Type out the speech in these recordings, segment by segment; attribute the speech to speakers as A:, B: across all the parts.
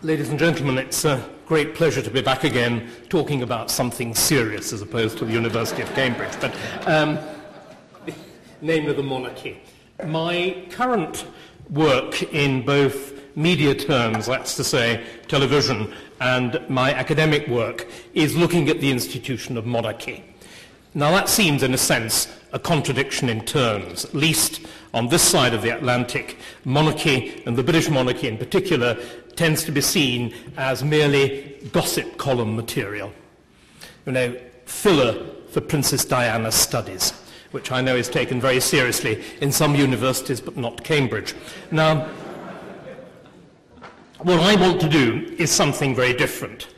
A: Ladies and gentlemen, it's a great pleasure to be back again talking about something serious as opposed to the University of Cambridge, but namely the monarchy. My current work in both media terms, that's to say television, and my academic work is looking at the institution of monarchy. Now that seems, in a sense, a contradiction in terms. At least on this side of the Atlantic, monarchy, and the British monarchy in particular, tends to be seen as merely gossip column material. You know, filler for Princess Diana's studies, which I know is taken very seriously in some universities, but not Cambridge. Now, what I want to do is something very different.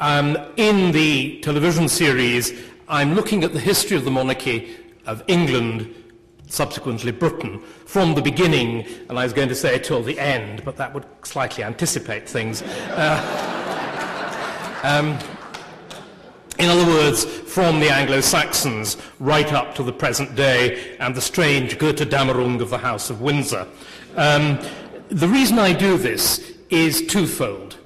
A: In the television series, I'm looking at the history of the monarchy of England, subsequently Britain, from the beginning, and I was going to say till the end, but that would slightly anticipate things. In other words, from the Anglo Saxons right up to the present day and the strange Götterdämmerung of the House of Windsor. The reason I do this is twofold.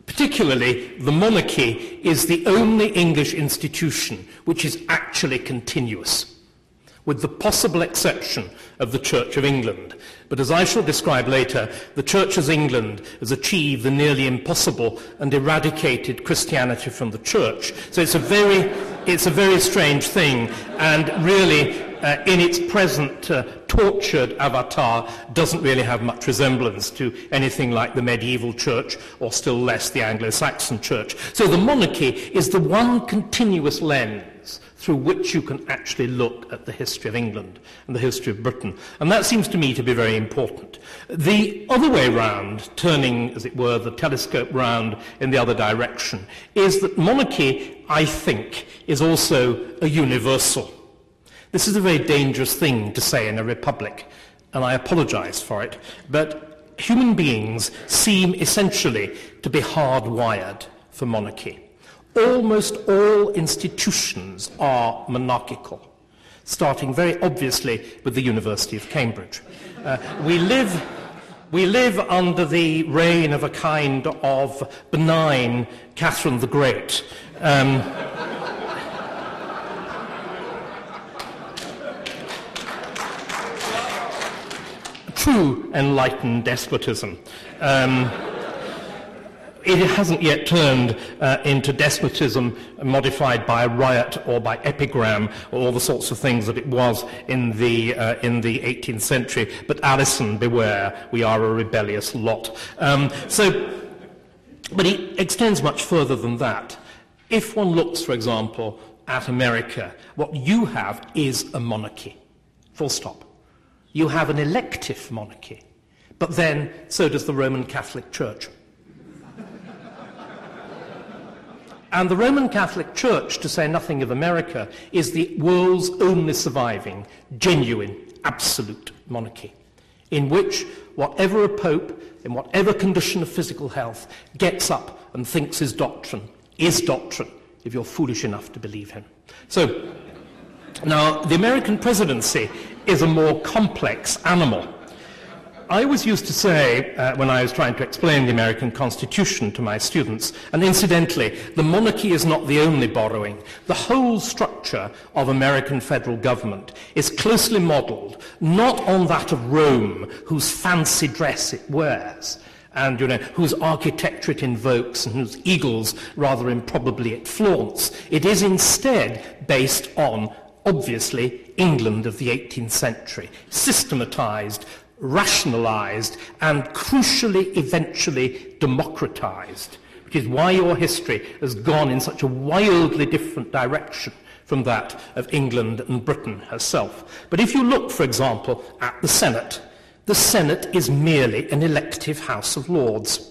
A: Particularly, the monarchy is the only English institution which is actually continuous, with the possible exception of the Church of England. But as I shall describe later, the Church of England has achieved the nearly impossible and eradicated Christianity from the Church. So it's a very strange thing, and really, in its present tortured avatar, doesn't really have much resemblance to anything like the medieval church, or still less the Anglo-Saxon church. So the monarchy is the one continuous lens through which you can actually look at the history of England and the history of Britain. And that seems to me to be very important. The other way round, turning, as it were, the telescope round in the other direction, is that monarchy, I think, is also a universal. This is a very dangerous thing to say in a republic, and I apologize for it, but human beings seem essentially to be hardwired for monarchy. Almost all institutions are monarchical, starting very obviously with the University of Cambridge. We live under the reign of a kind of benign Catherine the Great. True enlightened despotism. It hasn't yet turned into despotism modified by riot or by epigram or all the sorts of things that it was in the 18th century. But Alison, beware, we are a rebellious lot. But it extends much further than that. If one looks, for example, at America, what you have is a monarchy, full stop. You have an elective monarchy, but then so does the Roman Catholic Church. And the Roman Catholic Church, to say nothing of America, is the world's only surviving, genuine, absolute monarchy, in which whatever a pope, in whatever condition of physical health, gets up and thinks his doctrine is doctrine, if you're foolish enough to believe him. So, now, the American presidency is a more complex animal. I always used to say, when I was trying to explain the American Constitution to my students, and incidentally, the monarchy is not the only borrowing. The whole structure of American federal government is closely modelled, not on that of Rome, whose fancy dress it wears, and whose architecture it invokes, and whose eagles, rather improbably, it flaunts. It is instead based on, obviously, England of the 18th century, systematized, rationalized, and crucially, eventually, democratized, which is why your history has gone in such a wildly different direction from that of England and Britain herself. But if you look, for example, at the Senate is merely an elective House of Lords.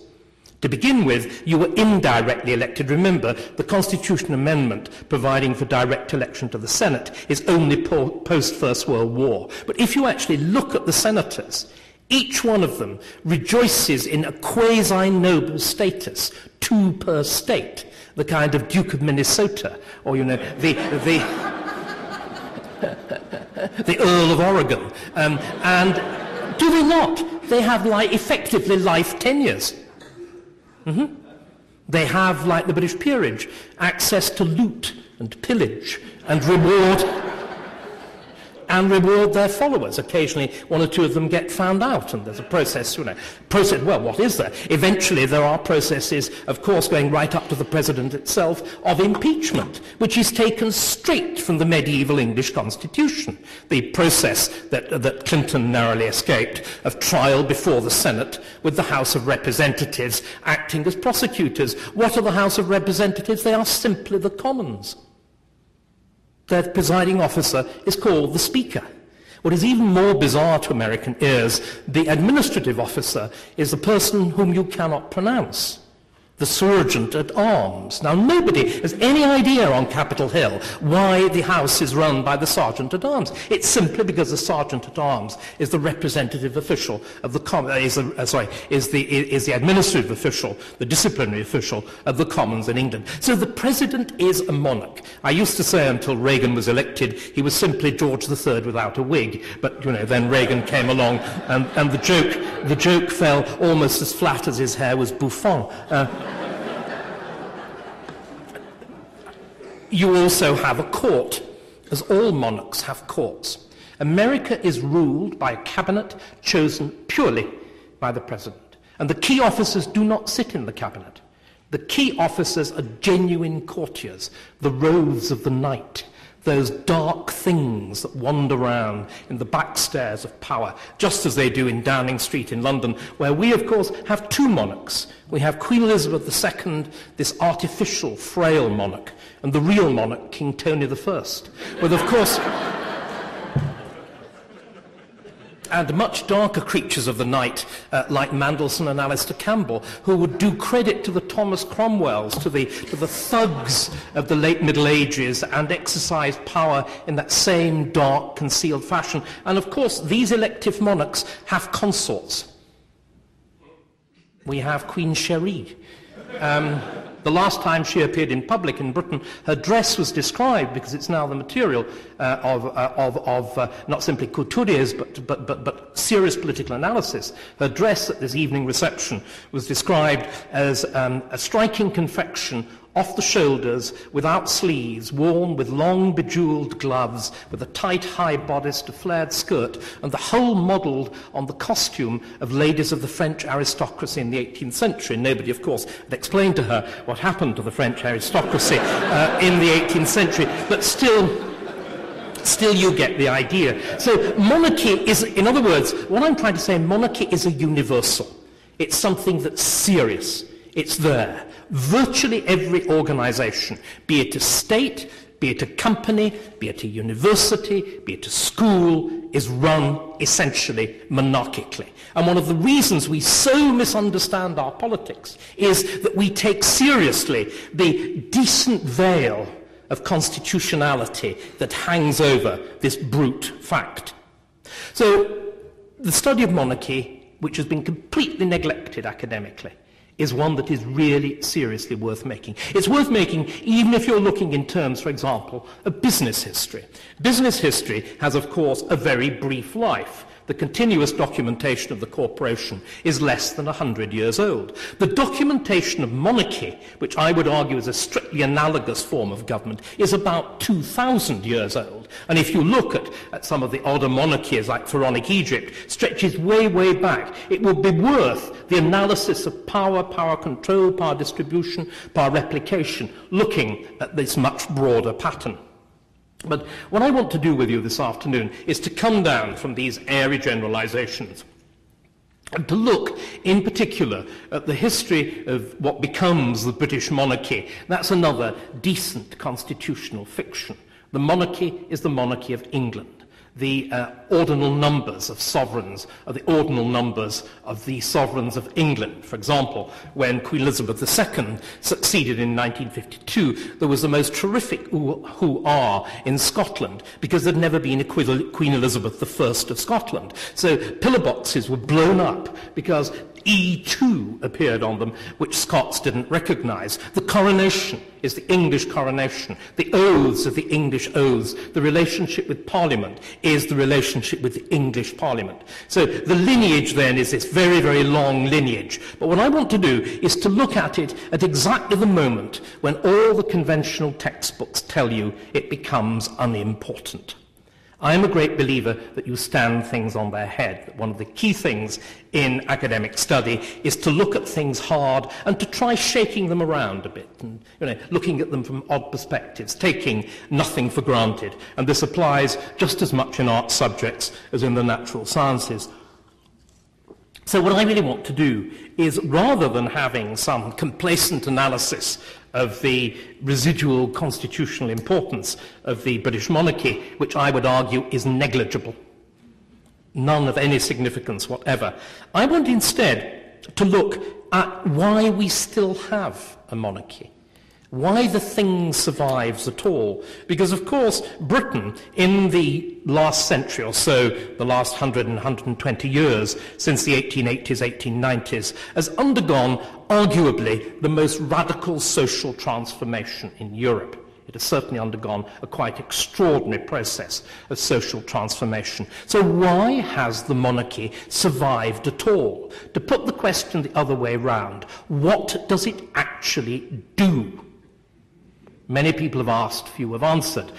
A: To begin with, you were indirectly elected. Remember, the Constitution Amendment providing for direct election to the Senate is only post-First World War. But if you actually look at the senators, each one of them rejoices in a quasi-noble status, 2 per state, the kind of Duke of Minnesota, or, the Earl of Oregon. And do they not? They have effectively life tenures. They have, like the British peerage, access to loot and pillage and reward their followers. Occasionally, one or two of them get found out, and there's a process, well, what is there? Eventually, there are processes, of course, going right up to the president itself, of impeachment, which is taken straight from the medieval English constitution. The process that Clinton narrowly escaped of trial before the Senate, with the House of Representatives acting as prosecutors. What are the House of Representatives? They are simply the Commons. Their presiding officer is called the Speaker. What is even more bizarre to American ears, the administrative officer is the person whom you cannot pronounce, the Sergeant at Arms. Now, nobody has any idea on Capitol Hill why the House is run by the Sergeant at Arms. It's simply because the Sergeant at Arms is the representative official of the is the administrative official, the disciplinary official of the Commons in England. So the President is a monarch. I used to say until Reagan was elected, he was simply George III without a wig. But then Reagan came along, and the joke fell almost as flat as his hair was bouffant. You also have a court, as all monarchs have courts. America is ruled by a cabinet chosen purely by the president. And the key officers do not sit in the cabinet. The key officers are genuine courtiers, the rogues of the night, those dark things that wander around in the backstairs of power, just as they do in Downing Street in London, where we, of course, have two monarchs. We have Queen Elizabeth II, this artificial, frail monarch, and the real monarch, King Tony I, with, of course, and much darker creatures of the night, like Mandelson and Alistair Campbell, who would do credit to the Thomas Cromwells, to the thugs of the late Middle Ages, and exercise power in that same dark, concealed fashion. And of course, these elective monarchs have consorts. We have Queen Cherie. The last time she appeared in public in Britain, her dress was described, because it's now the material of not simply couturiers, but serious political analysis. Her dress at this evening reception was described as a striking confection off the shoulders, without sleeves, worn with long bejewelled gloves, with a tight high bodice to flared skirt, and the whole modelled on the costume of ladies of the French aristocracy in the 18th century. Nobody, of course, had explained to her what happened to the French aristocracy in the 18th century, but still you get the idea. So monarchy is, in other words, what I'm trying to say, monarchy is a universal. It's something that's serious. It's there. Virtually every organisation, be it a state, be it a company, be it a university, be it a school, is run essentially monarchically. And one of the reasons we so misunderstand our politics is that we take seriously the decent veil of constitutionality that hangs over this brute fact. So the study of monarchy, which has been completely neglected academically, is one that is really seriously worth making. It's worth making even if you're looking in terms, for example, of business history. Business history has, of course, a very brief life. The continuous documentation of the corporation is less than 100 years old. The documentation of monarchy, which I would argue is a strictly analogous form of government, is about 2,000 years old. And if you look at some of the older monarchies, like Pharaonic Egypt, stretches way, way back. It would be worth the analysis of power, power control, power distribution, power replication, looking at this much broader pattern. But what I want to do with you this afternoon is to come down from these airy generalizations and to look in particular at the history of what becomes the British monarchy. That's another decent constitutional fiction. The monarchy is the monarchy of England. The ordinal numbers of sovereigns are the ordinal numbers of the sovereigns of England. For example, when Queen Elizabeth II succeeded in 1952, there was the most terrific hoo-ah in Scotland, because there'd never been a Queen Elizabeth I of Scotland. So pillar boxes were blown up because E2 appeared on them, which Scots didn't recognise. The coronation is the English coronation. The oaths are the English oaths. The relationship with Parliament is the relationship with the English Parliament. So the lineage then is this very, very long lineage. But what I want to do is to look at it at exactly the moment when all the conventional textbooks tell you it becomes unimportant. I am a great believer that you stand things on their head. That one of the key things in academic study is to look at things hard and to try shaking them around a bit and looking at them from odd perspectives, taking nothing for granted. And this applies just as much in art subjects as in the natural sciences. So what I really want to do is, rather than having some complacent analysis of the residual constitutional importance of the British monarchy, which I would argue is negligible, none of any significance whatever, I want instead to look at why we still have a monarchy. Why the thing survives at all. Because, of course, Britain, in the last century or so, the last 100 and 120 years, since the 1880s, 1890s, has undergone, arguably, the most radical social transformation in Europe. It has certainly undergone a quite extraordinary process of social transformation. So why has the monarchy survived at all? To put the question the other way round, what does it actually do? Many people have asked, few have answered.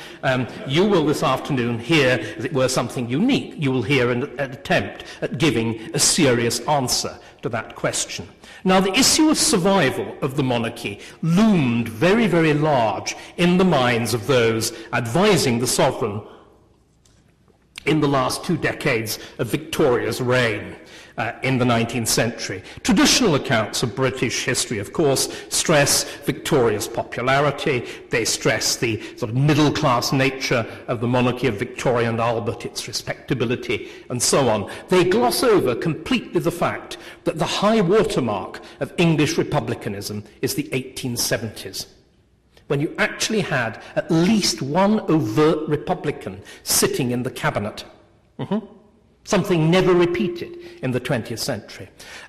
A: You will this afternoon hear, as it were, something unique. You will hear an attempt at giving a serious answer to that question. Now, the issue of survival of the monarchy loomed very, very large in the minds of those advising the sovereign in the last 2 decades of Victoria's reign. In the 19th century. Traditional accounts of British history, of course, stress Victoria's popularity. They stress the sort of middle-class nature of the monarchy of Victoria and Albert, its respectability, and so on. They gloss over completely the fact that the high watermark of English republicanism is the 1870s, when you actually had at least one overt republican sitting in the cabinet. Something never repeated in the 20th century.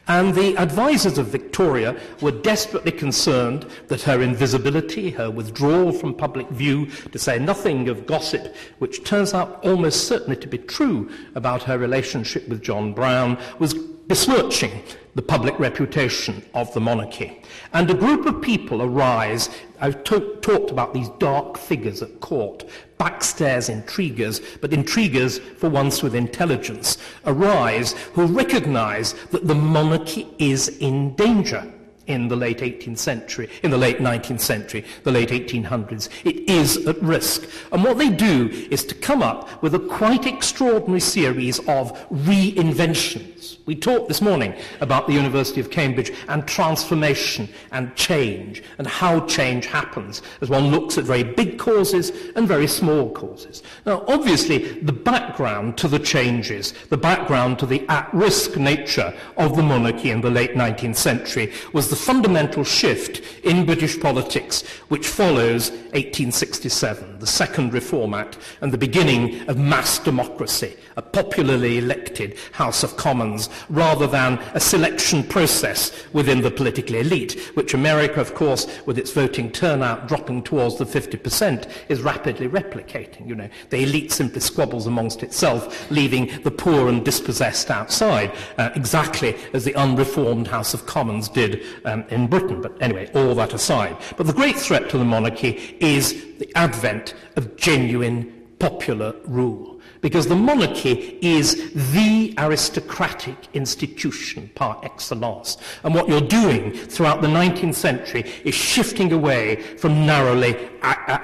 A: And the advisors of Victoria were desperately concerned that her invisibility, her withdrawal from public view, to say nothing of gossip, which turns out almost certainly to be true about her relationship with John Brown, was besmirching the public reputation of the monarchy. And a group of people arise. I've talked about these dark figures at court, backstairs intriguers, but intriguers for once with intelligence, arise who recognize that the monarchy is in danger in the late 18th century, in the late 19th century, the late 1800s. It is at risk. And what they do is to come up with a quite extraordinary series of reinventions. We talked this morning about the University of Cambridge and transformation and change and how change happens as one looks at very big causes and very small causes. Now, obviously, the background to the changes, the background to the at-risk nature of the monarchy in the late 19th century was the fundamental shift in British politics which follows 1867, the Second Reform Act, and the beginning of mass democracy, a popularly elected House of Commons, rather than a selection process within the political elite, which America, of course, with its voting turnout dropping towards the 50%, is rapidly replicating. You know, the elite simply squabbles amongst itself, leaving the poor and dispossessed outside, exactly as the unreformed House of Commons did in Britain. But anyway, all that aside. But the great threat to the monarchy is the advent of genuine popular rule. Because the monarchy is the aristocratic institution par excellence. And what you're doing throughout the 19th century is shifting away from narrowly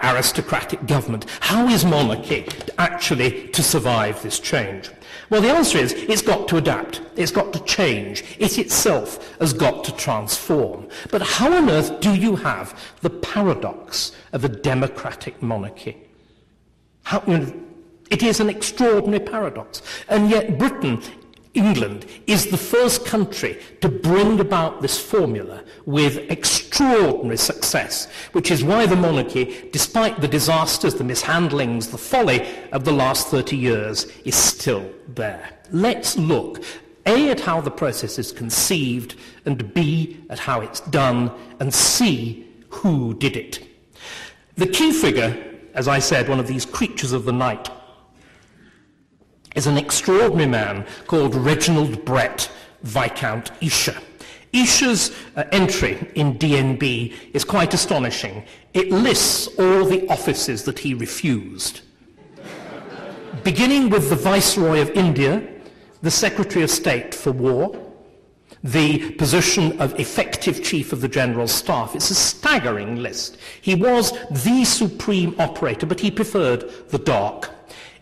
A: aristocratic government. How is monarchy actually to survive this change? Well, the answer is it's got to adapt. It's got to change. It itself has got to transform. But how on earth do you have the paradox of a democratic monarchy? It is an extraordinary paradox. And yet Britain, England, is the first country to bring about this formula with extraordinary success, which is why the monarchy, despite the disasters, the mishandlings, the folly of the last 30 years, is still there. Let's look A, at how the process is conceived, and B, at how it's done, and C, who did it. The key figure, as I said, one of these creatures of the night, is an extraordinary man called Reginald Brett, Viscount Esher. Esher's entry in DNB is quite astonishing. It lists all the offices that he refused, beginning with the Viceroy of India, the Secretary of State for War, the position of effective Chief of the General Staff. It's a staggering list. He was the supreme operator, but he preferred the dark.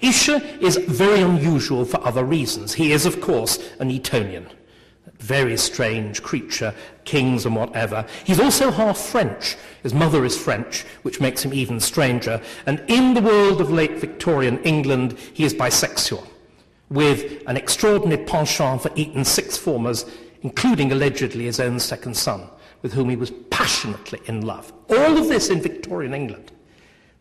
A: Esher is very unusual for other reasons. He is, of course, an Etonian. Very strange creature, kings and whatever. He's also half French. His mother is French, which makes him even stranger. And in the world of late Victorian England, he is bisexual, with an extraordinary penchant for Eton sixth formers, including allegedly his own second son, with whom he was passionately in love. All of this in Victorian England.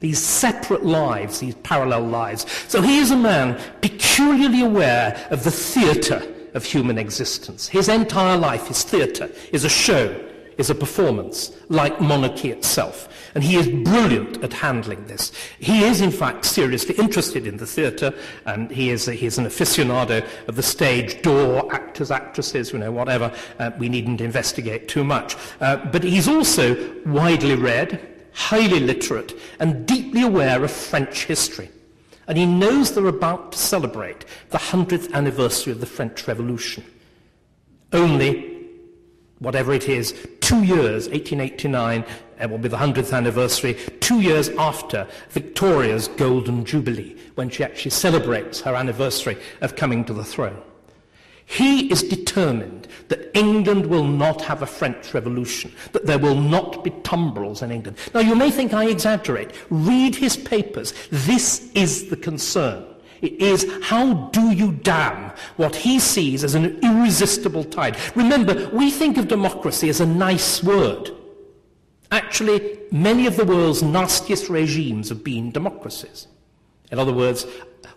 A: These separate lives, these parallel lives. So he is a man peculiarly aware of the theatre of human existence. His entire life is theatre, is a show, is a performance, like monarchy itself. And he is brilliant at handling this. He is, in fact, seriously interested in the theatre, and he is an aficionado of the stage door, actors, actresses, whatever. We needn't investigate too much. But he's also widely read, highly literate, and deeply aware of French history. And he knows they're about to celebrate the 100th anniversary of the French Revolution. Only, whatever it is, 2 years, 1889, will be the 100th anniversary, 2 years after Victoria's Golden Jubilee, when she actually celebrates her anniversary of coming to the throne. He is determined that England will not have a French Revolution, that there will not be tumbrils in England. Now, you may think I exaggerate. Read his papers. This is the concern. It is, how do you dam what he sees as an irresistible tide? Remember, we think of democracy as a nice word. Actually, many of the world's nastiest regimes have been democracies. In other words,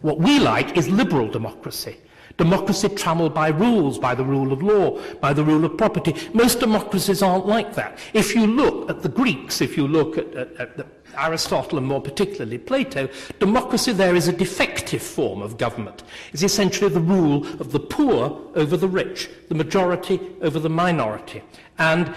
A: what we like is liberal democracy. Democracy trammelled by rules, by the rule of law, by the rule of property. Most democracies aren't like that. If you look at the Greeks, if you look at Aristotle and more particularly Plato, democracy there is a defective form of government. It's essentially the rule of the poor over the rich, the majority over the minority. And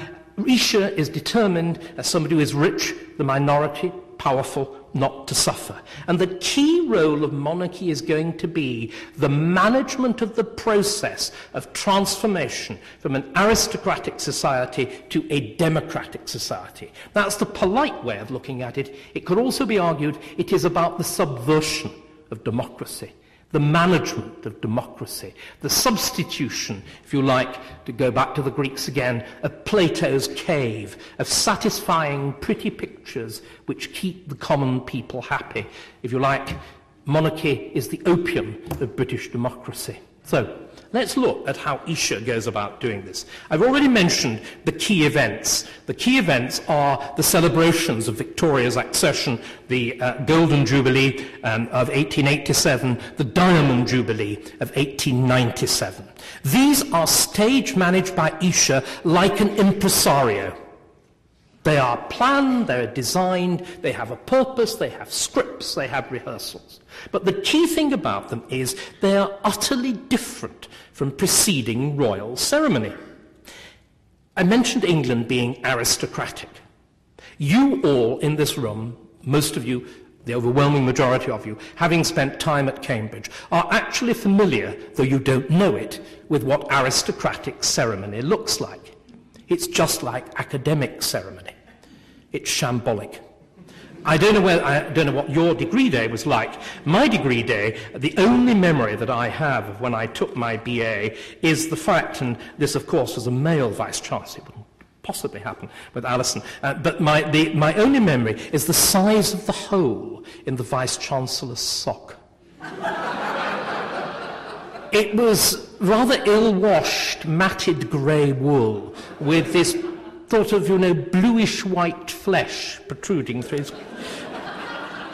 A: Esher is determined, as somebody who is rich, the minority, powerful, not to suffer. And the key role of monarchy is going to be the management of the process of transformation from an aristocratic society to a democratic society. That's the polite way of looking at it. It could also be argued it is about the subversion of democracy, the management of democracy, the substitution, if you like, to go back to the Greeks again, of Plato's cave, of satisfying pretty pictures which keep the common people happy. If you like, monarchy is the opium of British democracy. So, let's look at how Esher goes about doing this. I've already mentioned the key events. The key events are the celebrations of Victoria's accession, the Golden Jubilee of 1887, the Diamond Jubilee of 1897. These are stage managed by Esher like an impresario. They are planned, they are designed, they have a purpose, they have scripts, they have rehearsals. But the key thing about them is they are utterly different from preceding royal ceremony. I mentioned England being aristocratic. You all in this room, most of you, the overwhelming majority of you, having spent time at Cambridge, are actually familiar, though you don't know it, with what aristocratic ceremony looks like. It's just like academic ceremony. It's shambolic. I don't know what your degree day was like. My degree day, the only memory that I have of when I took my BA is the fact, and this of course was a male vice-chancellor, it wouldn't possibly happen with Alison, but my only memory is the size of the hole in the vice-chancellor's sock. It was rather ill-washed, matted grey wool with this sort of, bluish-white flesh protruding through his...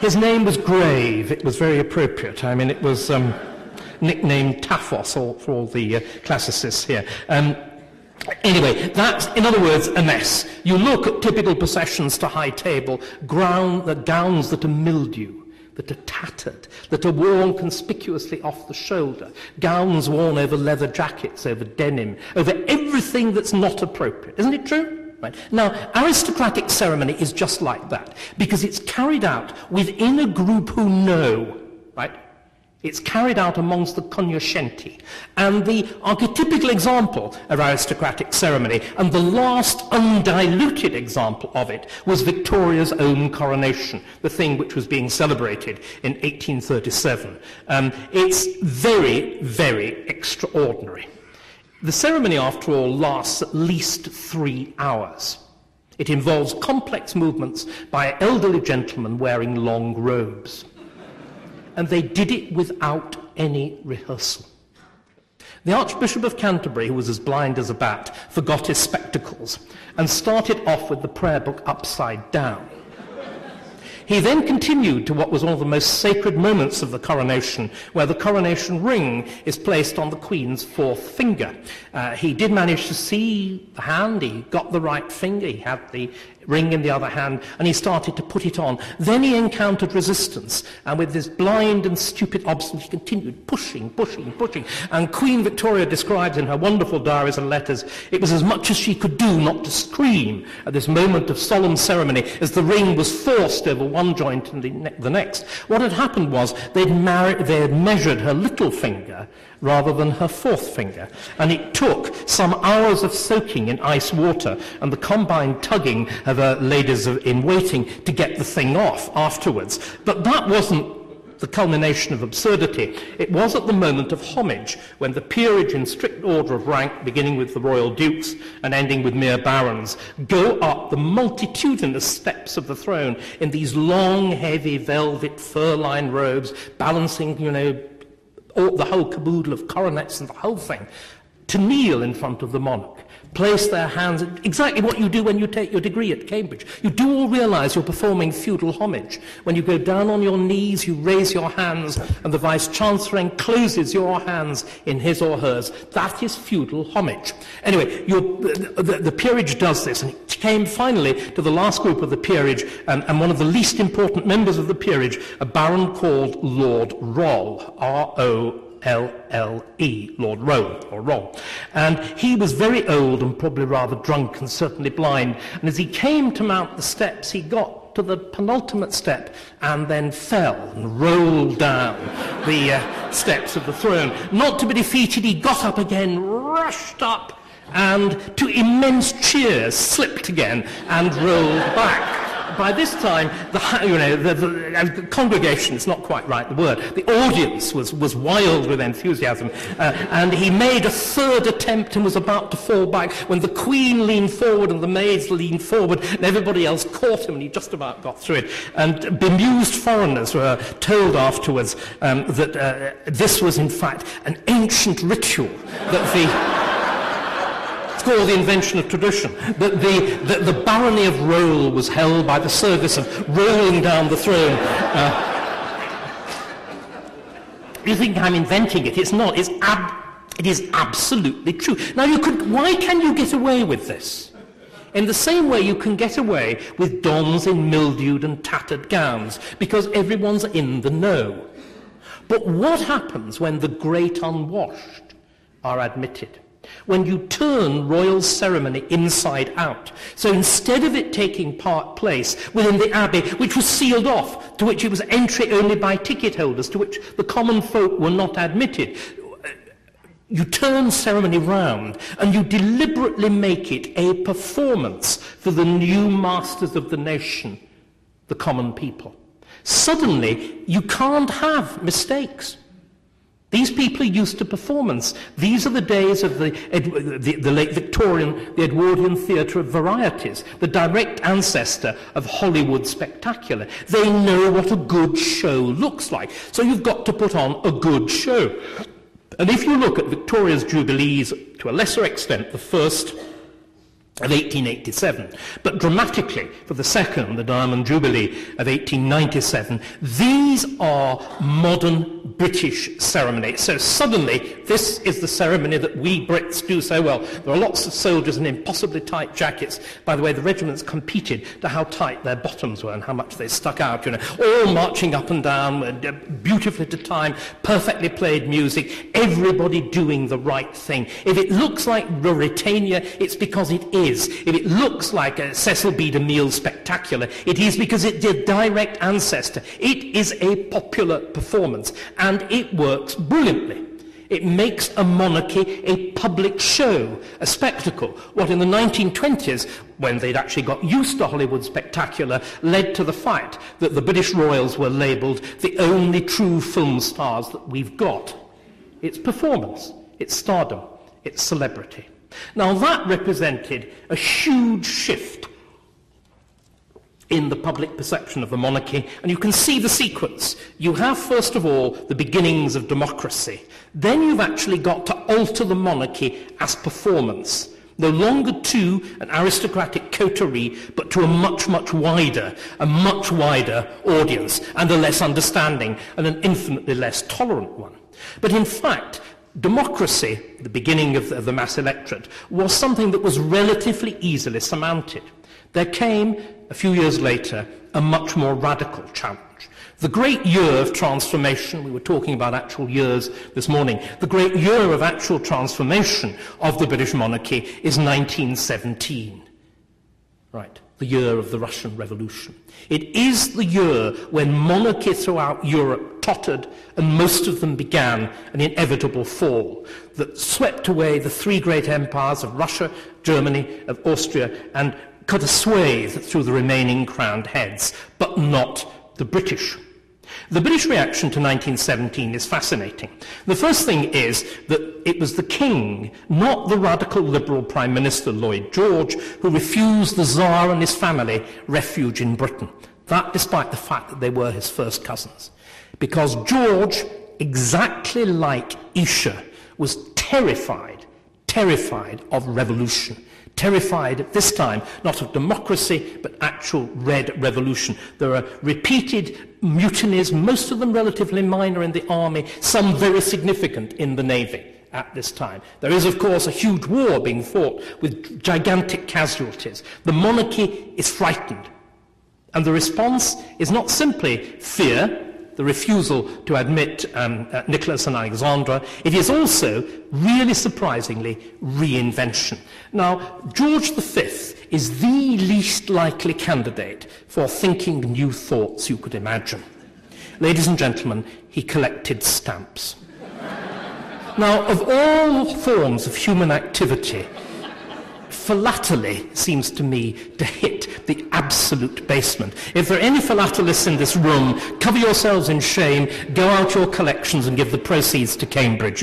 A: His name was Grave. It was very appropriate. I mean, it was... nicknamed Taphos for all the classicists here. Anyway, that's, in other words, a mess. You look at typical processions to high table, gowns that are mildew, that are tattered, that are worn conspicuously off the shoulder, gowns worn over leather jackets, over denim, over everything that's not appropriate. Isn't it true? Right. Now, aristocratic ceremony is just like that, because it's carried out within a group who know, right? It's carried out amongst the cognoscenti. And the archetypical example of aristocratic ceremony, and the last undiluted example of it, was Victoria's own coronation, the thing which was being celebrated in 1837. It's very, very extraordinary. The ceremony, after all, lasts at least 3 hours. It involves complex movements by elderly gentlemen wearing long robes. And they did it without any rehearsal. The Archbishop of Canterbury, who was as blind as a bat, forgot his spectacles and started off with the prayer book upside down. He then continued to what was one of the most sacred moments of the coronation, where the coronation ring is placed on the Queen's 4th finger. He did manage to see the hand, he got the right finger, he had the ring in the other hand, and he started to put it on. Then he encountered resistance, and with this blind and stupid obstinance, he continued pushing. And Queen Victoria describes in her wonderful diaries and letters, it was as much as she could do not to scream at this moment of solemn ceremony as the ring was forced over one joint and the next. What had happened was they had measured her little finger rather than her 4th finger, and it took some hours of soaking in ice water and the combined tugging of ladies in waiting to get the thing off afterwards. But that wasn't the culmination of absurdity. It was at the moment of homage, when the peerage in strict order of rank, beginning with the royal dukes and ending with mere barons, go up the multitudinous steps of the throne in these long, heavy, velvet, fur-lined robes, balancing, the whole caboodle of coronets and the whole thing, to kneel in front of the monarch, place their hands, exactly what you do when you take your degree at Cambridge. You do all realise you're performing feudal homage. When you go down on your knees, you raise your hands, and the Vice-Chancellor encloses your hands in his or hers. That is feudal homage. Anyway, the peerage does this, and it came finally to the last group of the peerage, and one of the least important members of the peerage, a baron called Lord Rolle, R-O-L-L-E, Lord Rolle, or Roll. And he was very old and probably rather drunk and certainly blind. And as he came to mount the steps, he got to the penultimate step and then fell and rolled down the steps of the throne. Not to be defeated, he got up again, rushed up, and to immense cheers slipped again and rolled back. By this time, the congregation, it's not quite right, the word, the audience was wild with enthusiasm, and he made a third attempt and was about to fall back when the Queen leaned forward and the maids leaned forward and everybody else caught him, and he just about got through it. And bemused foreigners were told afterwards that this was in fact an ancient ritual, that it's called the invention of tradition, that the barony of Roll was held by the service of rolling down the throne. You think I'm inventing it? It's not. It is absolutely true. Now, why can you get away with this? In the same way you can get away with dons in mildewed and tattered gowns, because everyone's in the know. But what happens when the great unwashed are admitted? When you turn royal ceremony inside out. So instead of it taking place within the abbey, which was sealed off, to which it was entry only by ticket holders, to which the common folk were not admitted, you turn ceremony round and you deliberately make it a performance for the new masters of the nation, the common people. Suddenly, you can't have mistakes. These people are used to performance. These are the days of the late Victorian, the Edwardian theatre of varieties, the direct ancestor of Hollywood spectacular. They know what a good show looks like. So you've got to put on a good show. And if you look at Victoria's Jubilees, to a lesser extent, the first of 1887, but dramatically for the second, the Diamond Jubilee of 1897, these are modern British ceremonies. So suddenly, this is the ceremony that we Brits do so well. There are lots of soldiers in impossibly tight jackets. By the way, the regiments competed to how tight their bottoms were and how much they stuck out, all marching up and down, beautifully to time, perfectly played music, everybody doing the right thing. If it looks like Ruritania, it's because it is. If it looks like a Cecil B. DeMille spectacular, it is because it's a direct ancestor. It is a popular performance, and it works brilliantly. It makes a monarchy a public show, a spectacle. What in the 1920s, when they'd actually got used to Hollywood spectacular, led to the fact that the British royals were labelled the only true film stars that we've got. It's performance, it's stardom, it's celebrity. Now that represented a huge shift in the public perception of the monarchy, and you can see the sequence. You have, first of all, the beginnings of democracy. Then you've actually got to alter the monarchy as performance, no longer to an aristocratic coterie, but to a much wider audience, and a less understanding and an infinitely less tolerant one. But in fact, democracy, the beginning of the mass electorate, was something that was relatively easily surmounted. There came, a few years later, a much more radical challenge. The great year of transformation, we were talking about actual years this morning, the great year of actual transformation of the British monarchy is 1917. Right, the year of the Russian Revolution. It is the year when monarchy throughout Europe tottered and most of them began an inevitable fall that swept away the three great empires of Russia, Germany, of Austria, and cut a swathe through the remaining crowned heads, but not the British. The British reaction to 1917 is fascinating. The first thing is that it was the king, not the radical liberal Prime Minister Lloyd George, who refused the Tsar and his family refuge in Britain. That despite the fact that they were his first cousins. Because George, exactly like Isha, was terrified of revolution. Terrified at this time, not of democracy, but actual red revolution. There are repeated mutinies, most of them relatively minor in the army, some very significant in the navy at this time. There is, of course, a huge war being fought with gigantic casualties. The monarchy is frightened. And the response is not simply fear, the refusal to admit Nicholas and Alexandra. It is also, really surprisingly, reinvention. Now, George V is the least likely candidate for thinking new thoughts you could imagine. Ladies and gentlemen, he collected stamps. Now, of all forms of human activity, philately seems to me to hit the absolute basement. If there are any philatelists in this room, cover yourselves in shame, go out your collections and give the proceeds to Cambridge,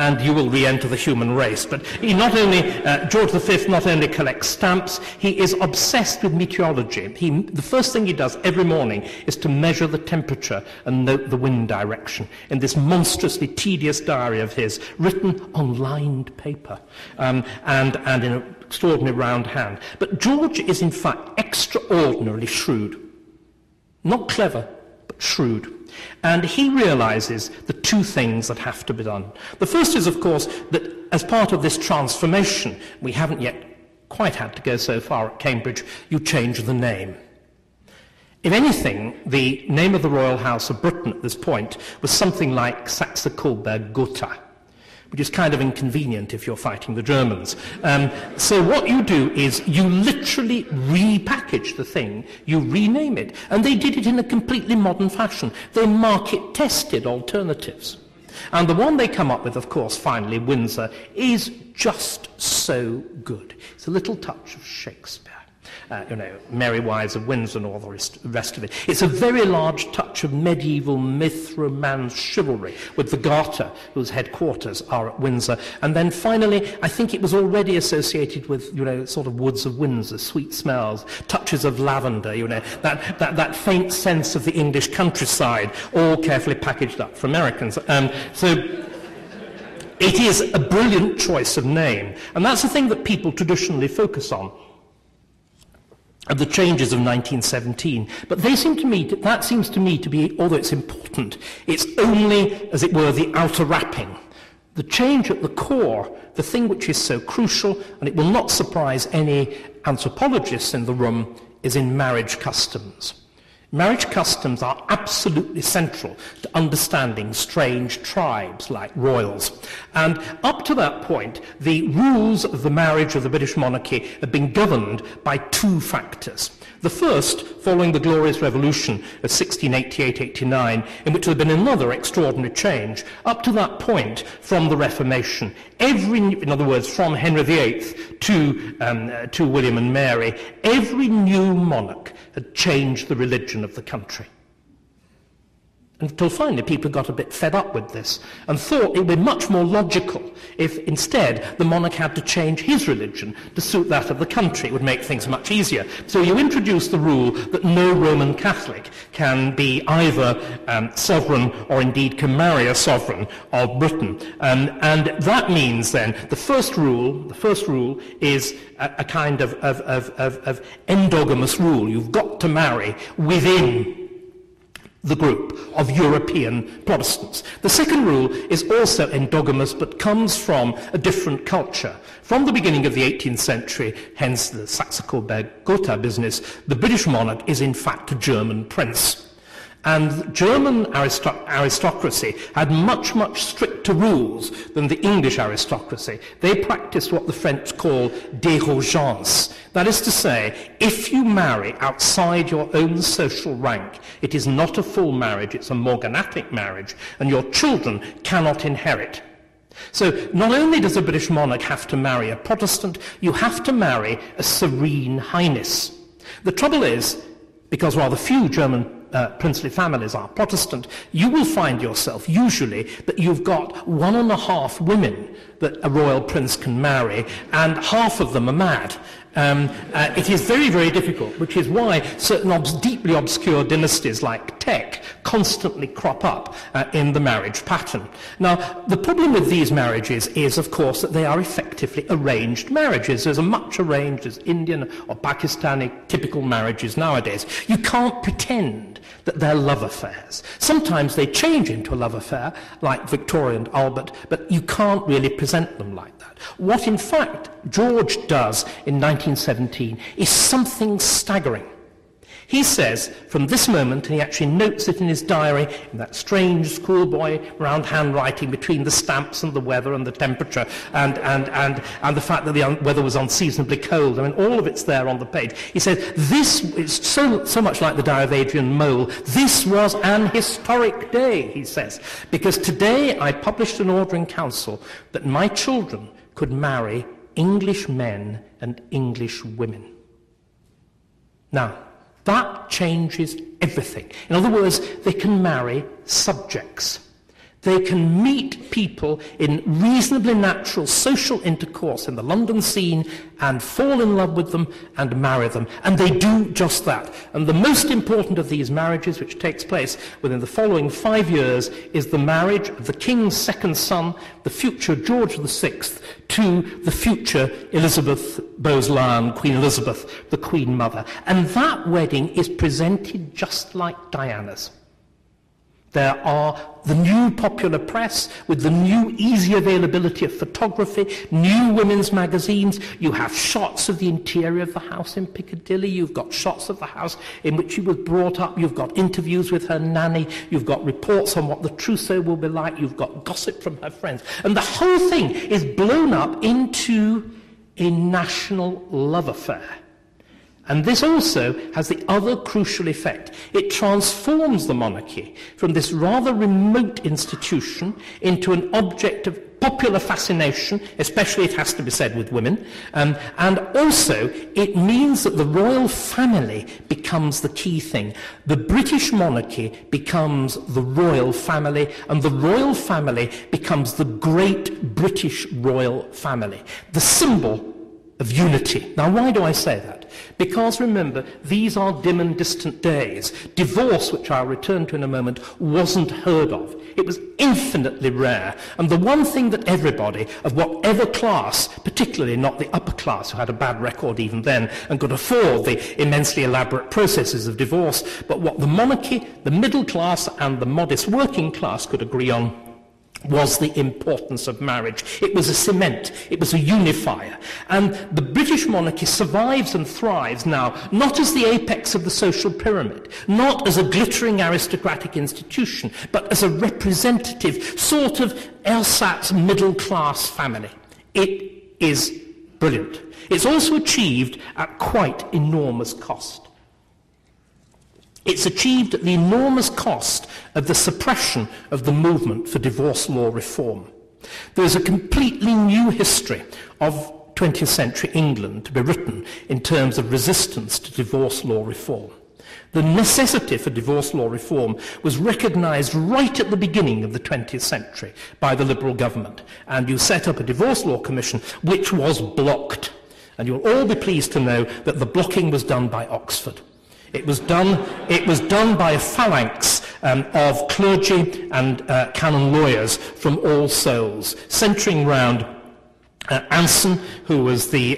A: and you will re-enter the human race. But he not only, George V not only collects stamps, he is obsessed with meteorology. The first thing he does every morning is to measure the temperature and note the wind direction in this monstrously tedious diary of his, written on lined paper and in an extraordinary round hand. But George is in fact extraordinarily shrewd. Not clever, but shrewd. And he realizes the two things that have to be done. The first is, of course, that as part of this transformation, we haven't yet quite had to go so far at Cambridge, you change the name. If anything, the name of the Royal House of Britain at this point was something like Saxe-Coburg-Gotha, which is kind of inconvenient if you're fighting the Germans. So what you do is you literally repackage the thing, you rename it, and they did it in a completely modern fashion. They market-tested alternatives. And the one they come up with, of course, finally, Windsor, is just so good. It's a little touch of Shakespeare. Merry Wives of Windsor and all the rest of it. It's a very large touch of medieval myth, romance, chivalry, with the Garter, whose headquarters are at Windsor. And then finally, I think it was already associated with, sort of woods of Windsor, sweet smells, touches of lavender, that faint sense of the English countryside, all carefully packaged up for Americans. It is a brilliant choice of name, and that's the thing that people traditionally focus on, of the changes of 1917. But that seems to me to be, although it's important, it's only, as it were, the outer wrapping. The change at the core, the thing which is so crucial, and it will not surprise any anthropologists in the room, is in marriage customs. Marriage customs are absolutely central to understanding strange tribes like royals. And up to that point, the rules of the marriage of the British monarchy have been governed by two factors. The first, following the Glorious Revolution of 1688-89, in which there had been another extraordinary change. Up to that point, from the Reformation, in other words, from Henry VIII to William and Mary, every new monarch had changed the religion of the country. Until finally people got a bit fed up with this and thought it would be much more logical if instead the monarch had to change his religion to suit that of the country. It would make things much easier. So you introduce the rule that no Roman Catholic can be either sovereign or indeed can marry a sovereign of Britain. And that means then the first rule is a kind of endogamous rule. You've got to marry within the group of European Protestants. The second rule is also endogamous, but comes from a different culture. From the beginning of the 18th century, hence the Saxe-Coburg-Gotha business, the British monarch is in fact a German prince. And German aristocracy had much, much stricter rules than the English aristocracy. They practiced what the French call dérogeance. That is to say, if you marry outside your own social rank, it is not a full marriage, it's a morganatic marriage, and your children cannot inherit. So not only does a British monarch have to marry a Protestant, you have to marry a serene highness. The trouble is, because rather few German princely families are Protestant, you will find yourself usually that you've got 1.5 women that a royal prince can marry, and half of them are mad. It is very, very difficult, which is why certain deeply obscure dynasties like Teck constantly crop up in the marriage pattern. Now, the problem with these marriages is, of course, that they are effectively arranged marriages. There's as much arranged as Indian or Pakistani typical marriages nowadays. You can't pretend that they're love affairs. Sometimes they change into a love affair, like Victoria and Albert, but you can't really present them like that. What, in fact, George does in 1917 is something staggering. He says, from this moment, and he actually notes it in his diary, in that strange schoolboy round handwriting between the stamps and the weather and the temperature and the fact that the weather was unseasonably cold. I mean, all of it's there on the page. He says, this is so much like the Diary of Adrian Mole. This was an historic day, he says, because today I published an order in council that my children could marry English men and English women. Now, that changes everything. In other words, they can marry subjects. They can meet people in reasonably natural social intercourse in the London scene and fall in love with them and marry them. And they do just that. And the most important of these marriages, which takes place within the following 5 years, is the marriage of the king's second son, the future George VI, to the future Elizabeth Bowes-Lyon, Queen Elizabeth, the Queen Mother. And that wedding is presented just like Diana's. There are the new popular press with the new easy availability of photography, new women's magazines. You have shots of the interior of the house in Piccadilly. You've got shots of the house in which she was brought up. You've got interviews with her nanny. You've got reports on what the trousseau will be like. You've got gossip from her friends. And the whole thing is blown up into a national love affair. And this also has the other crucial effect. It transforms the monarchy from this rather remote institution into an object of popular fascination, especially, it has to be said, with women. And also, it means that the royal family becomes the key thing. The British monarchy becomes the royal family, and the royal family becomes the great British royal family, the symbol of unity. Now, why do I say that? Because, remember, these are dim and distant days. Divorce, which I'll return to in a moment, wasn't heard of. It was infinitely rare. And the one thing that everybody, of whatever class, particularly not the upper class, who had a bad record even then and could afford the immensely elaborate processes of divorce, but what the monarchy, the middle class, and the modest working class could agree on was the importance of marriage. It was a cement, it was a unifier. And the British monarchy survives and thrives now, not as the apex of the social pyramid, not as a glittering aristocratic institution, but as a representative sort of ersatz middle-class family. It is brilliant. It's also achieved at quite enormous cost. It's achieved at the enormous cost of the suppression of the movement for divorce law reform. There is a completely new history of 20th century England to be written in terms of resistance to divorce law reform. The necessity for divorce law reform was recognised right at the beginning of the 20th century by the Liberal government, and you set up a divorce law commission which was blocked. And you'll all be pleased to know that the blocking was done by Oxford. It was done by a phalanx of clergy and canon lawyers from All Souls, centring round Anson, who was the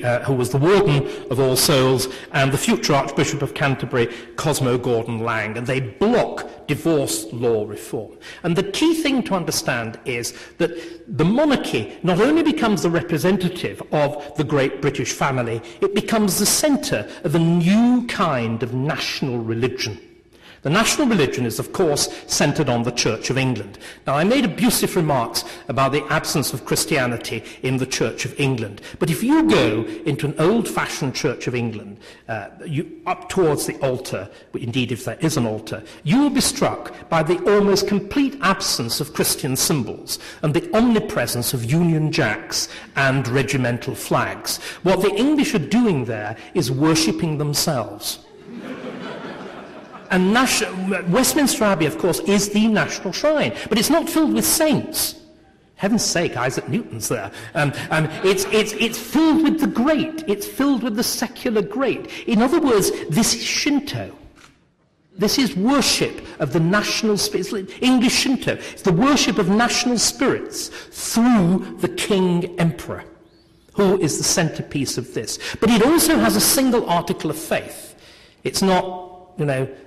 A: warden of All Souls, and the future Archbishop of Canterbury, Cosmo Gordon Lang, and they block divorce law reform. And the key thing to understand is that the monarchy not only becomes the representative of the great British family, it becomes the centre of a new kind of national religion. The national religion is, of course, centred on the Church of England. Now, I made abusive remarks about the absence of Christianity in the Church of England. But if you go into an old-fashioned Church of England, up towards the altar, indeed if there is an altar, you will be struck by the almost complete absence of Christian symbols and the omnipresence of Union Jacks and regimental flags. What the English are doing there is worshipping themselves. And Westminster Abbey, of course, is the national shrine, but it's not filled with saints. Heaven's sake, Isaac Newton's there. It's filled with the great. It's filled with the secular great. In other words, this is Shinto. This is worship of the national spirits. English Shinto. It's the worship of national spirits through the King Emperor, who is the centerpiece of this. But it also has a single article of faith. It's not,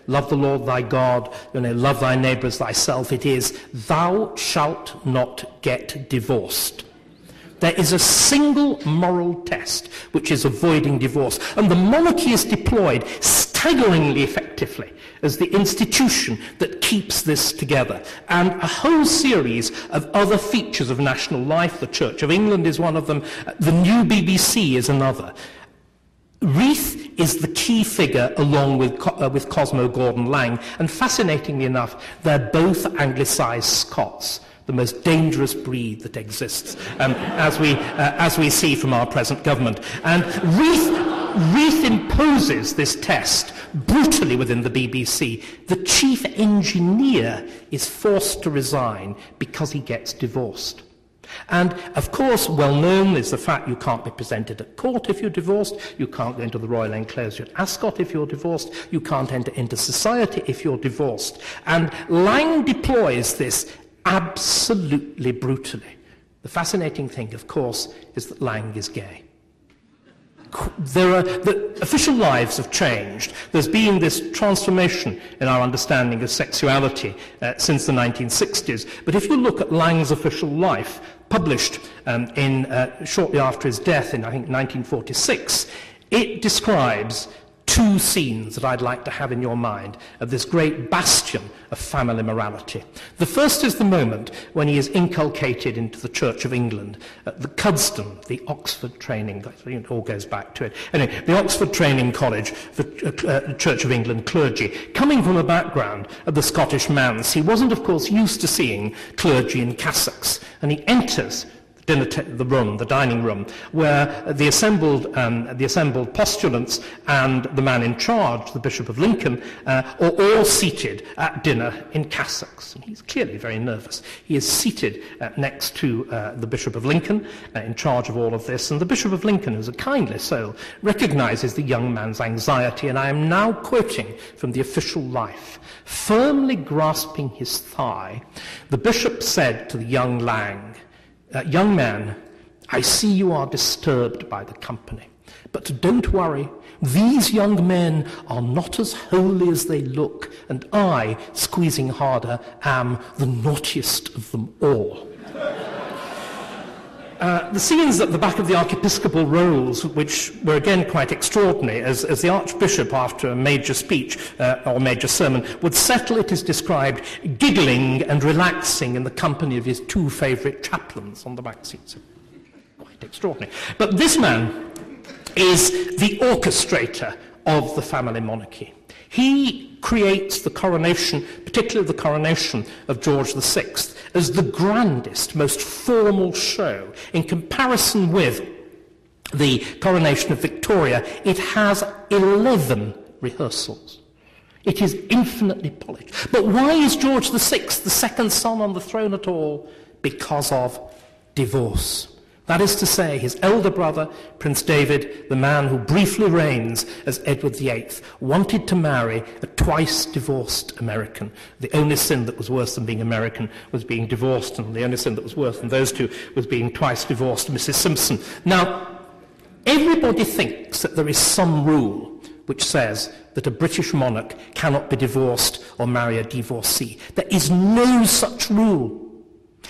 A: love the Lord thy God, love thy neighbour as thyself. It is, thou shalt not get divorced. There is a single moral test, which is avoiding divorce. And the monarchy is deployed staggeringly effectively as the institution that keeps this together. And a whole series of other features of national life, the Church of England is one of them, the new BBC is another. Reith is the key figure along with Cosmo Gordon Lang, and fascinatingly enough, they're both Anglicised Scots, the most dangerous breed that exists, as we see from our present government. And Reith imposes this test brutally within the BBC. The chief engineer is forced to resign because he gets divorced. And, of course, well known is the fact you can't be presented at court if you're divorced, you can't go into the Royal Enclosure at Ascot if you're divorced, you can't enter into society if you're divorced. And Lang deploys this absolutely brutally. The fascinating thing, of course, is that Lang is gay. The official lives have changed. There's been this transformation in our understanding of sexuality since the 1960s. But if you look at Lang's official life, published shortly after his death in, I think, 1946, it describes two scenes that I'd like to have in your mind of this great bastion of family morality. The first is the moment when he is inculcated into the Church of England at the Cuddesdon, the Oxford training, it all goes back to it. Anyway, the Oxford Training College for Church of England clergy, coming from a background of the Scottish manse. He wasn't, of course, used to seeing clergy in cassocks, and he enters the the dining room, where the assembled postulants and the man in charge, the Bishop of Lincoln, are all seated at dinner in cassocks. And he's clearly very nervous. He is seated next to the Bishop of Lincoln, in charge of all of this, and the Bishop of Lincoln, who's a kindly soul, recognizes the young man's anxiety, and I am now quoting from the official life. Firmly grasping his thigh, the bishop said to the young Lang, "Young man, I see you are disturbed by the company, but don't worry. These young men are not as holy as they look, and I, squeezing harder, am the naughtiest of them all." The scenes at the back of the archiepiscopal rolls, which were again quite extraordinary, as the Archbishop, after a major speech or major sermon, would settle, it is described, giggling and relaxing in the company of his two favourite chaplains on the back seats. Quite extraordinary. But this man is the orchestrator of the family monarchy. He creates the coronation, particularly the coronation of George VI, as the grandest, most formal show. In comparison with the coronation of Victoria, it has 11 rehearsals. It is infinitely polished. But why is George VI the second son on the throne at all? Because of divorce. That is to say, his elder brother, Prince David, the man who briefly reigns as Edward VIII, wanted to marry a twice-divorced American. The only sin that was worse than being American was being divorced, and the only sin that was worse than those two was being twice-divorced Mrs. Simpson. Now, everybody thinks that there is some rule which says that a British monarch cannot be divorced or marry a divorcee. There is no such rule.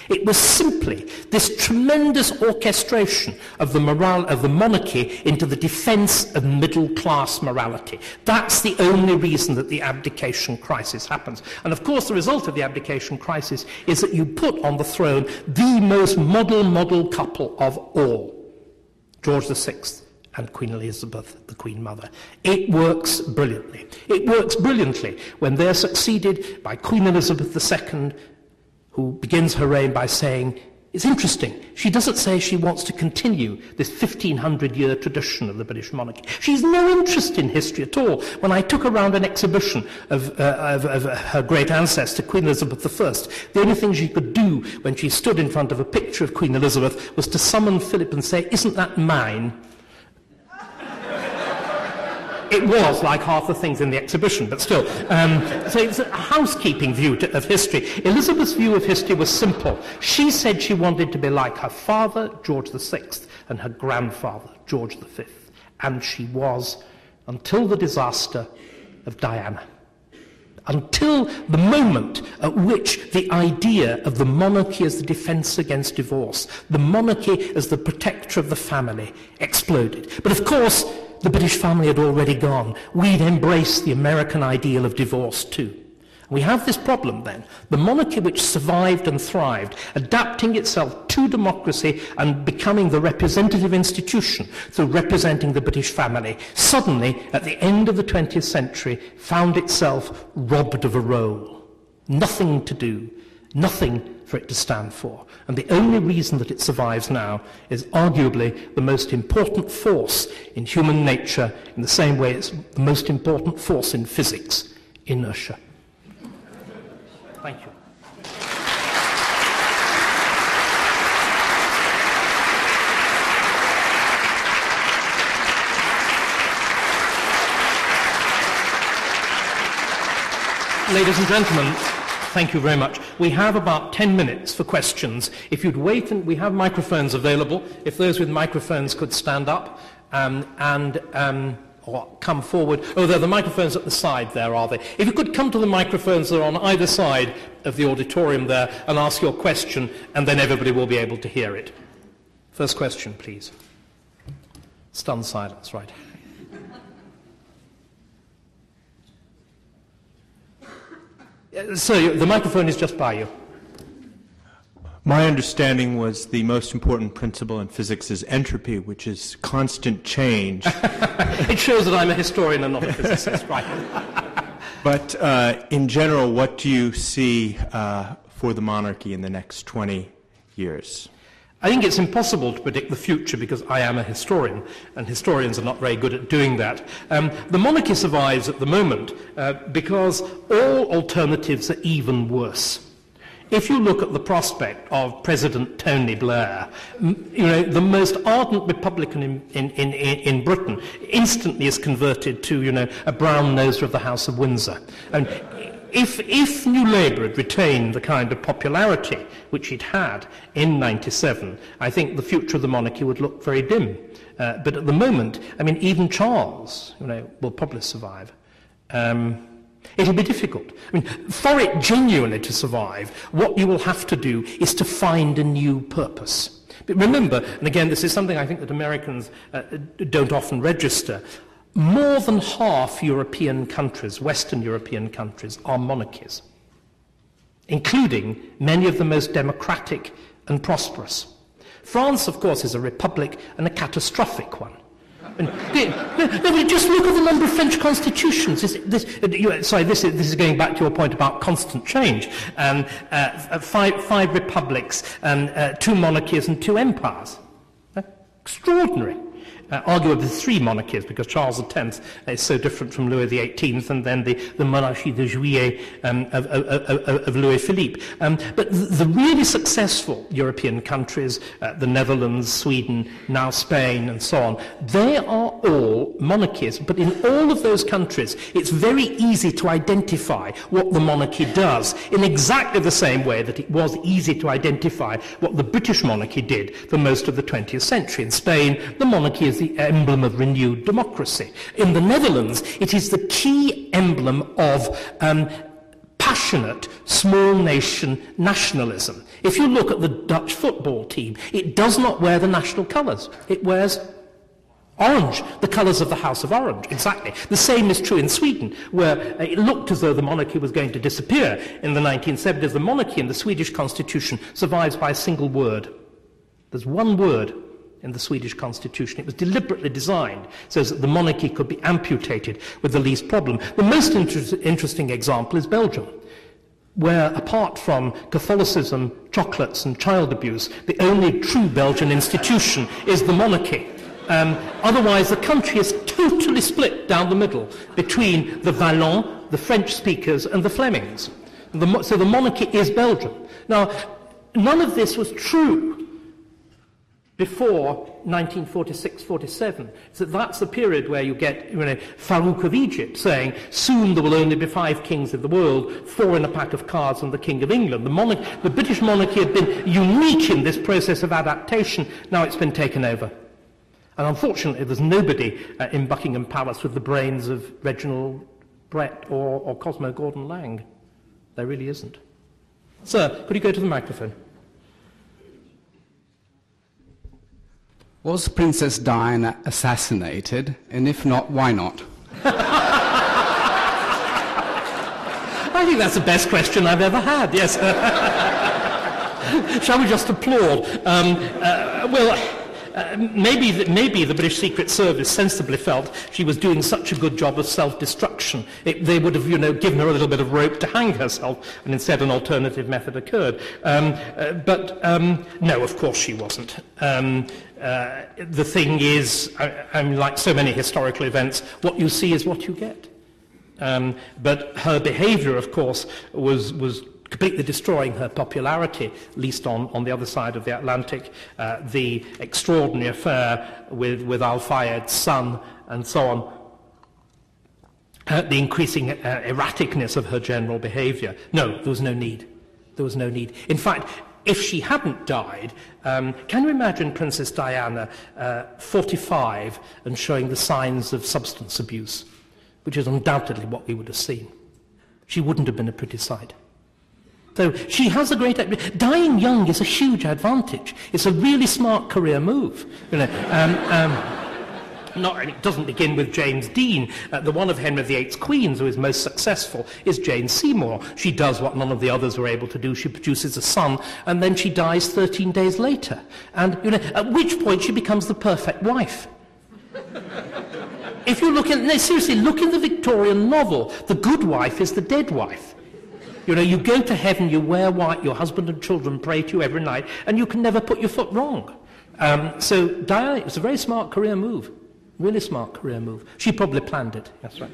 A: It was simply this tremendous orchestration of the monarchy into the defence of middle-class morality. That's the only reason that the abdication crisis happens. And of course the result of the abdication crisis is that you put on the throne the most model couple of all, George VI and Queen Elizabeth, the Queen Mother. It works brilliantly. It works brilliantly when they're succeeded by Queen Elizabeth II, who begins her reign by saying, it's interesting, she doesn't say she wants to continue this 1500-year tradition of the British monarchy. She's no interest in history at all. When I took her around an exhibition of her great ancestor, Queen Elizabeth I, the only thing she could do when she stood in front of a picture of Queen Elizabeth was to summon Philip and say, "Isn't that mine?" It was like half the things in the exhibition, but still. So it's a housekeeping view of history. Elizabeth's view of history was simple. She said she wanted to be like her father, George VI, and her grandfather, George V. And she was, until the disaster of Diana. Until the moment at which the idea of the monarchy as the defence against divorce, the monarchy as the protector of the family, exploded. But of course, the British family had already gone. We'd embraced the American ideal of divorce too. We have this problem then. The monarchy which survived and thrived, adapting itself to democracy and becoming the representative institution through representing the British family, suddenly, at the end of the 20th century, found itself robbed of a role. Nothing to do, nothing for it to stand for. And the only reason that it survives now is arguably the most important force in human nature, in the same way it's the most important force in physics, inertia. Thank you. Ladies and gentlemen, thank you very much. We have about 10 minutes for questions. If you'd wait, and we have microphones available. If those with microphones could stand up or come forward. Oh, there are the microphones at the side there, are they? If you could come to the microphones that are on either side of the auditorium there and ask your question, and then everybody will be able to hear it. First question, please. Stunned silence, right. So the microphone is just by you.
B: My understanding was the most important principle in physics is entropy, which is constant change.
A: It shows that I'm a historian and not a physicist, right?
B: But in general, what do you see for the monarchy in the next 20 years?
A: I think it's impossible to predict the future because I am a historian, and historians are not very good at doing that. The monarchy survives at the moment because all alternatives are even worse. If you look at the prospect of President Tony Blair, the most ardent Republican in Britain instantly is converted to, a brown-noser of the House of Windsor. And if New Labour had retained the kind of popularity which it had in '97, I think the future of the monarchy would look very dim. But at the moment, even Charles, will probably survive. It'll be difficult. For it genuinely to survive, what you will have to do is to find a new purpose. But remember, and again, this is something I think that Americans don't often register, more than half European countries, Western European countries, are monarchies, including many of the most democratic and prosperous. France, of course, is a republic and a catastrophic one. Just look at the number of French constitutions. This is going back to your point about constant change. Five republics, 2 monarchies and 2 empires. Extraordinary. Arguably 3 monarchies, because Charles X is so different from Louis XVIII and then the Monarchy de Juillet of Louis Philippe. But the really successful European countries, the Netherlands, Sweden, now Spain, and so on, they are all monarchies. But in all of those countries, it's very easy to identify what the monarchy does in exactly the same way that it was easy to identify what the British monarchy did for most of the 20th century. In Spain, the monarchy is the emblem of renewed democracy. In the Netherlands, it is the key emblem of passionate small nation nationalism. If you look at the Dutch football team, it does not wear the national colours. It wears orange, the colours of the House of Orange, exactly. The same is true in Sweden, where it looked as though the monarchy was going to disappear in the 1970s. The monarchy in the Swedish constitution survives by a single word. There's one word in the Swedish constitution. It was deliberately designed so that the monarchy could be amputated with the least problem. The most interesting example is Belgium, where apart from Catholicism, chocolates and child abuse, the only true Belgian institution is the monarchy. Otherwise, the country is totally split down the middle between the Wallons, the French speakers, and the Flemings. So the monarchy is Belgium. Now, none of this was true before 1946-47. So that's the period where you get Farouk of Egypt saying, soon there will only be 5 kings in the world, 4 in a pack of cards and the King of England. The British monarchy had been unique in this process of adaptation. Now it's been taken over. And unfortunately, there's nobody in Buckingham Palace with the brains of Reginald Brett or Cosmo Gordon Lang. There really isn't. Sir, could you go to the microphone?
C: Was Princess Diana assassinated? And if not, why not?
A: I think that's the best question I've ever had, yes. Shall we just applaud? Maybe the British Secret Service sensibly felt she was doing such a good job of self-destruction. They would have, given her a little bit of rope to hang herself, and instead an alternative method occurred. No, of course she wasn't. The thing is, like so many historical events, what you see is what you get. But her behaviour, of course, was completely destroying her popularity, at least on the other side of the Atlantic. The extraordinary affair with Al-Fayed's son and so on. The increasing erraticness of her general behaviour. No, there was no need. There was no need. In fact, if she hadn't died, can you imagine Princess Diana 45 and showing the signs of substance abuse, which is undoubtedly what we would have seen? She wouldn't have been a pretty sight. So she has a great... Dying young is a huge advantage. It's a really smart career move. It doesn't begin with James Dean. The one of Henry VIII's queens who is most successful is Jane Seymour. She does what none of the others were able to do. She produces a son, and then she dies 13 days later. And, at which point she becomes the perfect wife. If you look in... No, seriously, look in the Victorian novel. The good wife is the dead wife. You know, you go to heaven, you wear white, your husband and children pray to you every night, and you can never put your foot wrong. So Diana, it was a very smart career move. Really smart career move. She probably planned it. That's right.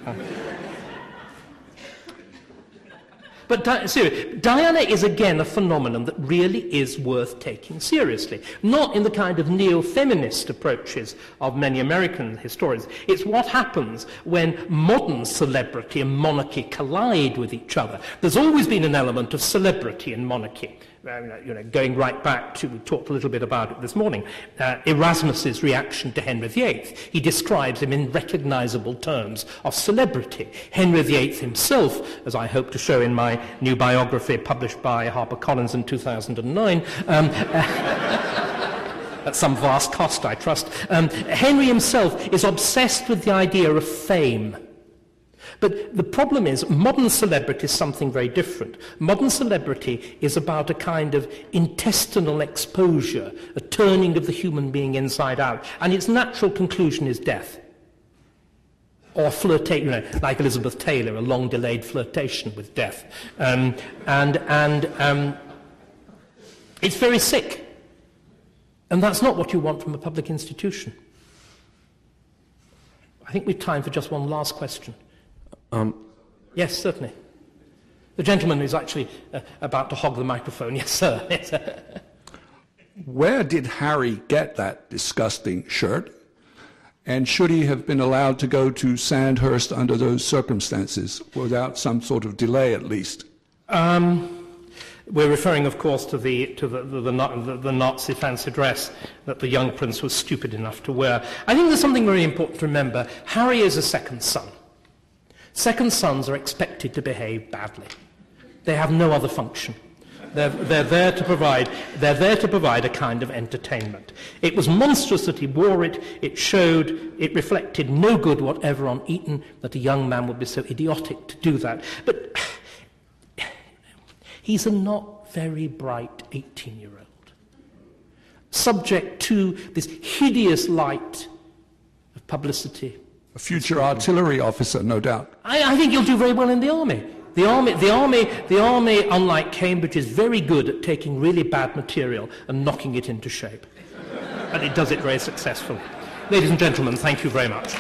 A: But seriously, Diana is again a phenomenon that really is worth taking seriously. Not in the kind of neo-feminist approaches of many American historians. It's what happens when modern celebrity and monarchy collide with each other. There's always been an element of celebrity in monarchy. You know, going right back to, we talked a little bit about it this morning, Erasmus's reaction to Henry VIII. He describes him in recognizable terms of celebrity. Henry VIII himself, as I hope to show in my new biography published by HarperCollins in 2009, at some vast cost, I trust, Henry himself is obsessed with the idea of fame. But the problem is, modern celebrity is something very different. Modern celebrity is about a kind of intestinal exposure, a turning of the human being inside out, and its natural conclusion is death. Or flirtation, you know, like Elizabeth Taylor, a long-delayed flirtation with death. It's very sick. And that's not what you want from a public institution. I think we've time for just one last question. Yes, certainly. The gentleman who's actually about to hog the microphone. Yes, sir. Yes, sir.
D: Where did Harry get that disgusting shirt? And should he have been allowed to go to Sandhurst under those circumstances, without some sort of delay at least?
A: We're referring, of course, to the Nazi fancy dress that the young prince was stupid enough to wear. I think there's something very important to remember. Harry is a second son. Second sons are expected to behave badly. They have no other function. They're there to provide a kind of entertainment. It was monstrous that he wore it. It reflected no good whatever on Eton, that a young man would be so idiotic to do that. But he's a not very bright 18-year-old, subject to this hideous light of publicity.
D: A future artillery officer, no doubt.
A: I think you'll do very well in the army. The army, unlike Cambridge, is very good at taking really bad material and knocking it into shape. And it does it very successfully. Ladies and gentlemen, thank you very much.